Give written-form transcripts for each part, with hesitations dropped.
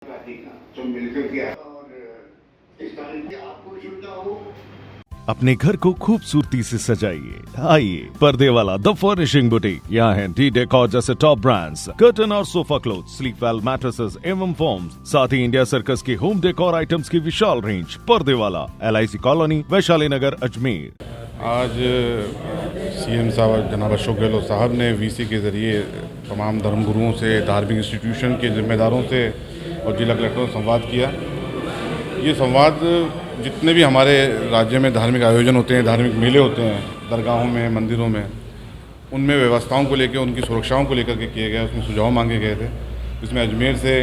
जो मिलकर के और इस तरह की आपको सुविधा हो। अपने घर को खूबसूरती से सजाइए। आइए पर्दे वाला द फर्निशिंग बुटीक। यहाँ है डी डेकोर जैसे टॉप ब्रांड्स, कर्टन और sofa cloth, sleep well mattresses एवं फॉर्म्स, साथ ही इंडिया सर्कस की होम डेकोर आइटम्स की विशाल रेंज। पर्दे वाला, LIC कॉलोनी, वैशाली नगर, अजमेर। आज CM साहब जनाब अशोक गहलोत साहब ने VC के ज़रिए तमाम धर्मगुरुओं से, धार्मिक इंस्टीट्यूशन के जिम्मेदारों से और जिला कलेक्टरों से संवाद किया। ये संवाद जितने भी हमारे राज्य में धार्मिक आयोजन होते हैं, धार्मिक मेले होते हैं, दरगाहों में, मंदिरों में, उनमें व्यवस्थाओं को लेकर, उनकी सुरक्षाओं को लेकर के किए गए, उसमें सुझाव मांगे गए थे। इसमें अजमेर से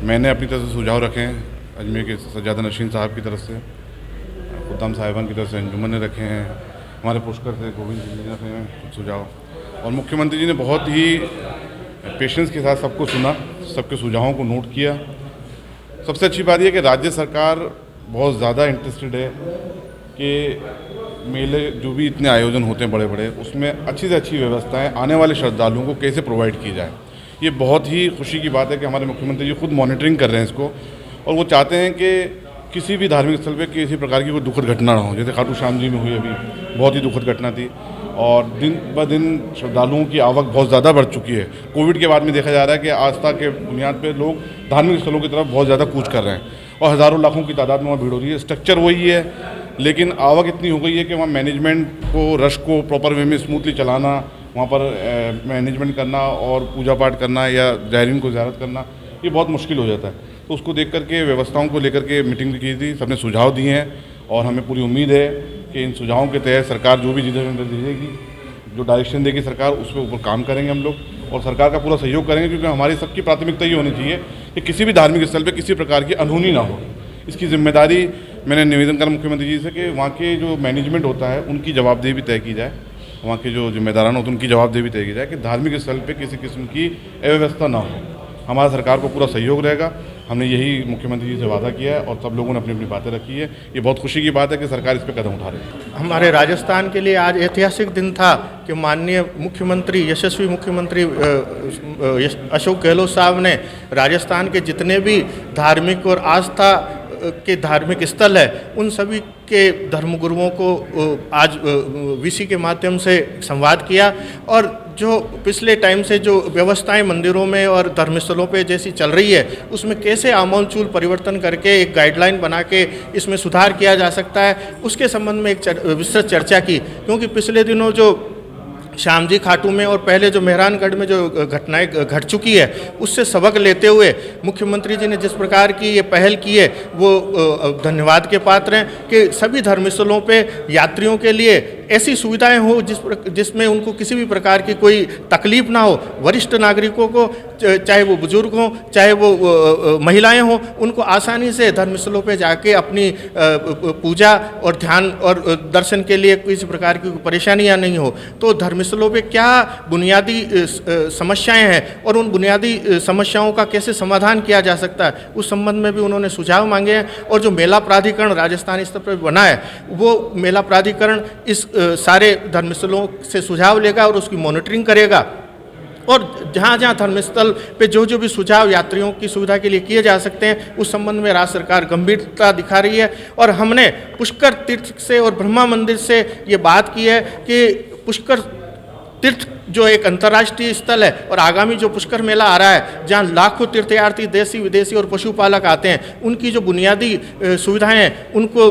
मैंने अपनी तरफ से सुझाव रखे हैं, अजमेर के सज्जादा नशीन साहब की तरफ से, खुद्दाम साहिबान की तरफ से अंजुमन ने रखे हैं, हमारे पुष्कर से गोविंद जी ने रखे हैं कुछ सुझाव, और मुख्यमंत्री जी ने बहुत ही पेशेंस के साथ सबको सुना, सबके सुझावों को नोट किया। सबसे अच्छी बात यह कि राज्य सरकार बहुत ज़्यादा इंटरेस्टेड है कि मेले जो भी इतने आयोजन होते हैं बड़े बड़े, उसमें अच्छी से अच्छी व्यवस्थाएं आने वाले श्रद्धालुओं को कैसे प्रोवाइड की जाए। ये बहुत ही खुशी की बात है कि हमारे मुख्यमंत्री जी खुद मॉनिटरिंग कर रहे हैं इसको, और वो चाहते हैं कि किसी भी धार्मिक स्थल पे किसी प्रकार की कोई दुखद घटना ना हो। जैसे खाटू श्याम जी में हुई अभी, बहुत ही दुखद घटना थी, और दिन ब दिन श्रद्धालुओं की आवक बहुत ज़्यादा बढ़ चुकी है। कोविड के बाद में देखा जा रहा है कि आस्था के बुनियाद पे लोग धार्मिक स्थलों की तरफ बहुत ज़्यादा कूच कर रहे हैं, और हज़ारों लाखों की तादाद में वहाँ भीड़ हो रही है। स्ट्रक्चर वही है, लेकिन आवक इतनी हो गई है कि वहाँ मैनेजमेंट को, रश को प्रॉपर वे में स्मूथली चलाना, वहाँ पर मैनेजमेंट करना और पूजा पाठ करना या ज़ायरीन को ज़ियारत करना, ये बहुत मुश्किल हो जाता है। तो उसको देख करके, व्यवस्थाओं को लेकर के मीटिंग की थी, सबने सुझाव दिए हैं, और हमें पूरी उम्मीद है कि इन सुझावों के तहत सरकार जो भी निर्देश देगी, जो डायरेक्शन देगी सरकार, उस पर ऊपर काम करेंगे हम लोग, और सरकार का पूरा सहयोग करेंगे, क्योंकि हमारी सबकी प्राथमिकता ये होनी चाहिए कि किसी भी धार्मिक स्थल पे किसी प्रकार की अनहोनी ना हो। इसकी जिम्मेदारी मैंने निवेदन करा मुख्यमंत्री जी से कि वहाँ के जो मैनेजमेंट होता है उनकी जवाबदेही भी तय की जाए, वहाँ के जो जिम्मेदारान होते हैं उनकी जवाबदेही भी तय की जाए कि धार्मिक स्थल पर किसी किस्म की अव्यवस्था ना हो। हमारा सरकार को पूरा सहयोग रहेगा। हमने यही मुख्यमंत्री जी से वादा किया है, और सब लोगों ने अपनी अपनी बातें रखी है। ये बहुत खुशी की बात है कि सरकार इस पर कदम उठा रही है। हमारे राजस्थान के लिए आज ऐतिहासिक दिन था कि माननीय मुख्यमंत्री, यशस्वी मुख्यमंत्री अशोक गहलोत साहब ने राजस्थान के जितने भी धार्मिक और आस्था के धार्मिक स्थल है, उन सभी के धर्मगुरुओं को आज VC के माध्यम से संवाद किया, और जो पिछले टाइम से जो व्यवस्थाएं मंदिरों में और धर्मस्थलों पे जैसी चल रही है, उसमें कैसे आमूलचूल परिवर्तन करके एक गाइडलाइन बना के इसमें सुधार किया जा सकता है, उसके संबंध में एक विस्तृत चर्चा की। क्योंकि पिछले दिनों जो श्याम जी खाटू में और पहले जो मेहरानगढ़ में जो घटनाएं घट चुकी है, उससे सबक लेते हुए मुख्यमंत्री जी ने जिस प्रकार की ये पहल की है, वो धन्यवाद के पात्र हैं कि सभी धर्मस्थलों पे यात्रियों के लिए ऐसी सुविधाएं हो जिसमें उनको किसी भी प्रकार की कोई तकलीफ ना हो। वरिष्ठ नागरिकों को, चाहे वो बुजुर्ग हों, चाहे वो महिलाएं हों, उनको आसानी से धर्मस्थलों पे जाके अपनी पूजा और ध्यान और दर्शन के लिए किसी प्रकार की परेशानियां नहीं हो। तो धर्मस्थलों पे क्या बुनियादी समस्याएं हैं और उन बुनियादी समस्याओं का कैसे समाधान किया जा सकता है, उस संबंध में भी उन्होंने सुझाव मांगे हैं। और जो मेला प्राधिकरण राजस्थान स्तर पर बना है, वो मेला प्राधिकरण इस सारे धर्मस्थलों से सुझाव लेगा और उसकी मॉनिटरिंग करेगा, और जहाँ जहाँ धर्मस्थल पे जो जो भी सुझाव यात्रियों की सुविधा के लिए किए जा सकते हैं, उस संबंध में राज्य सरकार गंभीरता दिखा रही है। और हमने पुष्कर तीर्थ से और ब्रह्मा मंदिर से ये बात की है कि पुष्कर तीर्थ जो एक अंतर्राष्ट्रीय स्थल है, और आगामी जो पुष्कर मेला आ रहा है, जहाँ लाखों तीर्थयात्री देशी विदेशी और पशुपालक आते हैं, उनकी जो बुनियादी सुविधाएं हैं, उनको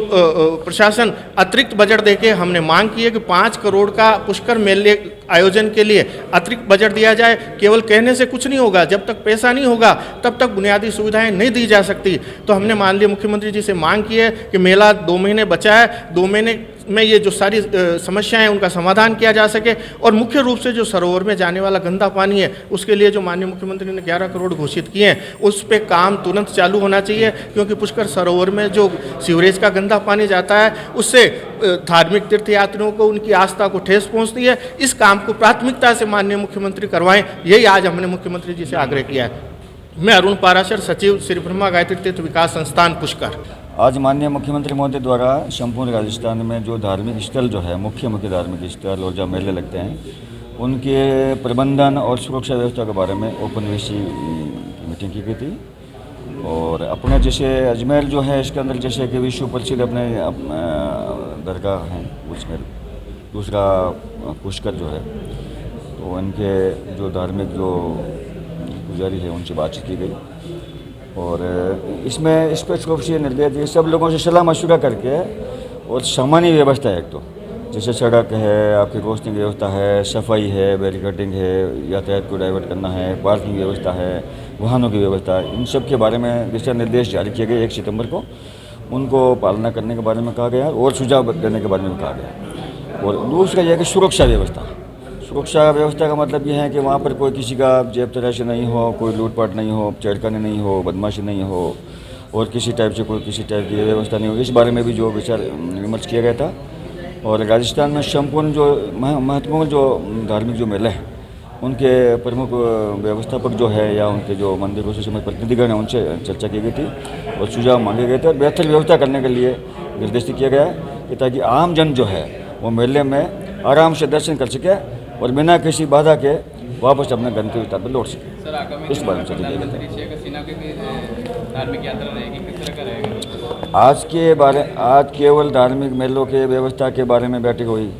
प्रशासन अतिरिक्त बजट देके हमने मांग की है कि 5 करोड़ का पुष्कर मेले आयोजन के लिए अतिरिक्त बजट दिया जाए। केवल कहने से कुछ नहीं होगा, जब तक पैसा नहीं होगा तब तक बुनियादी सुविधाएं नहीं दी जा सकती। तो हमने माननीय मुख्यमंत्री जी से मांग की है कि मेला 2 महीने बचा है, 2 महीने में ये जो सारी समस्याएं हैं उनका समाधान किया जा सके। और मुख्य रूप से जो सरोवर में जाने वाला गंदा पानी है, उसके लिए जो माननीय मुख्यमंत्री ने 11 करोड़ घोषित किए हैं, उस पे काम तुरंत चालू होना चाहिए। क्योंकि पुष्कर सरोवर में जो सीवरेज का गंदा पानी जाता है, उससे धार्मिक तीर्थयात्रियों को उनकी आस्था को ठेस पहुंचती है। इस काम को प्राथमिकता से माननीय मुख्यमंत्री करवाएं, यही आज हमने मुख्यमंत्री जी से आग्रह किया है। मैं अरुण पाराशर, सचिव श्री ब्रह्मा गायत्री तीर्थ विकास संस्थान पुष्कर। आज माननीय मुख्यमंत्री महोदय द्वारा संपूर्ण राजस्थान में जो धार्मिक स्थल जो है, मुख्य धार्मिक स्थल और जहाँ मेले लगते हैं, उनके प्रबंधन और सुरक्षा व्यवस्था के बारे में ओपन VC की मीटिंग की गई थी। और अपने जैसे अजमेर जो है इसके अंदर जैसे कि विश्व प्रसिद्ध अपने दरगाह हैं उसमें, दूसरा पुष्कर जो है, तो इनके जो धार्मिक जो पुजारी है उनसे बातचीत की गई और इसमें स्पष्ट रूप से निर्देश दिए सब लोगों से सलाह मशवरा करके और सामान्य व्यवस्था है, एक तो जैसे सड़क है, आपकी रोशनी की व्यवस्था है, सफाई है, बैरिकेडिंग है, यातायात को डाइवर्ट करना है, पार्किंग व्यवस्था है, वाहनों की व्यवस्था, इन सब के बारे में दिशा निर्देश जारी किए गए 1 सितंबर को। उनको पालना करने के बारे में कहा गया और सुझाव देने के बारे में कहा गया। और दूसरा यह कि सुरक्षा व्यवस्था का मतलब यह है कि वहाँ पर कोई किसी का जेब तराशी नहीं हो, कोई लूटपाट नहीं हो, छेड़खानी नहीं हो, बदमाशी नहीं हो और किसी टाइप से कोई किसी टाइप की व्यवस्था नहीं हो, इस बारे में भी जो विचार विमर्श किया गया था। और राजस्थान में संपूर्ण जो महत्वपूर्ण जो धार्मिक जो मेले हैं उनके प्रमुख व्यवस्थापक जो है या उनके जो मंदिरों से संबंधित प्रतिनिधिगण हैं उनसे चर्चा की गई थी और सुझाव मांगे गए थे और बेहतर व्यवस्था करने के लिए निर्देश किया गया है कि ताकि आम जन जो है वो मेले में आराम से दर्शन कर सके और बिना किसी बाधा के वापस अपने गंतव्य स्थान पर लौट सके। सर, आगामी इस बारे में चर्चा की गई थी। धार्मिक यात्रा रहेगी, किस तरह का रहेगा? आज केवल धार्मिक मेलों के व्यवस्था के बारे में बैठक हुई।